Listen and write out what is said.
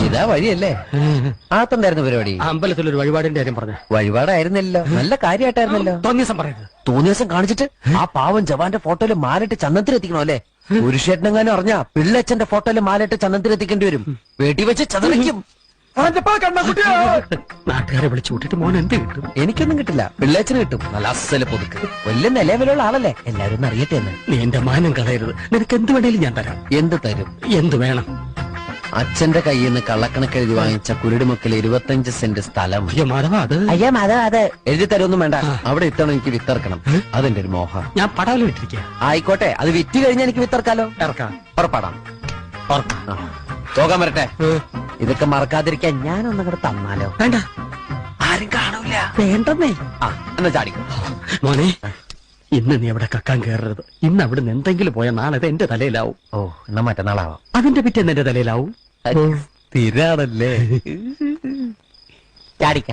ഇതാ വഴിയല്ലേ? ആത്തണ്ടായിരുന്നു പരിപാടി. അമ്പലത്തിലൊരു വഴിപാടിന്റെ കാര്യം പറഞ്ഞു. വഴിപാടായിരുന്നല്ലോ, നല്ല കാര്യമായിട്ടായിരുന്നല്ലോ. തോന്നിയസം പറയരുത്. തോന്നിയസം കാണിച്ചിട്ട് ആ പാവം ജവാന്റെ ഫോട്ടോയില് മാലിട്ട് ചന്ദനത്തിലെത്തിക്കണോ അല്ലേ? പുരുഷേട്ടനെങ്ങാനും അറിഞ്ഞാ പിള്ളച്ചന്റെ ഫോട്ടോയില് മാലിട്ട് ചന്ദനത്തിലെത്തിക്കേണ്ടി വരും. വീട്ടിൽ വെച്ച് ചതറിക്കും. നാട്ടുകാരെ വിളിച്ചു കൂട്ടിട്ട് മോൻ എന്ത് കിട്ടും? എനിക്കൊന്നും കിട്ടില്ല, പിള്ളേച്ചന് കിട്ടും. നല്ല അസല് പൊതുക്ക്, വലിയ നിലവിലുള്ള ആളല്ലേ, എല്ലാരും ഒന്ന് അറിയട്ടെ എന്ന്. നീ എന്റെ മാനം കളയരുത്. നിനക്ക് എന്ത് വേണേലും ഞാൻ തരാം. എന്ത് തരും? എന്ത് വേണം? അച്ഛന്റെ കയ്യിൽ നിന്ന് കള്ളക്കണക്കെഴുതി വാങ്ങിച്ച കുരുടിമുക്കിൽ 25 സെന്റ് സ്ഥലം. അയ്യോ മാധവ, അത് അതെ എഴുതി തരൊന്നും വേണ്ട. അവിടെ ഇത്തണം എനിക്ക് വിത്തിറക്കണം. അതെന്റെ ഒരു മോഹം. ഞാൻ പടാവലും ഇട്ടിരിക്കുക. ആയിക്കോട്ടെ, അത് വിറ്റ് കഴിഞ്ഞാൽ എനിക്ക് വിത്തിറക്കാലോ. ഇറക്കാം. ഉറപ്പാടാം. പോകാൻ വരട്ടെ. ഇതൊക്കെ മറക്കാതിരിക്കാൻ ഞാനൊന്നും കൂടെ തന്നാലോ? വേണ്ട, ആരും കാണൂല. വേണ്ടെന്നേ. എന്നാ ചാടിക്കും. മോനെ, ഇന്ന് നീ അവിടെ കക്കാൻ കയറരുത്. ഇന്ന് അവിടുന്ന് എന്തെങ്കിലും പോയാൽ നാളെ അത് എന്റെ തലയിലാവും. ഓ, എന്നാ മറ്റന്നാളാവാം. അതിന്റെ പിറ്റേന്ന് എന്റെ തലയിലാവും. സ്ഥിരാണല്ലേ? ചാടിക്ക.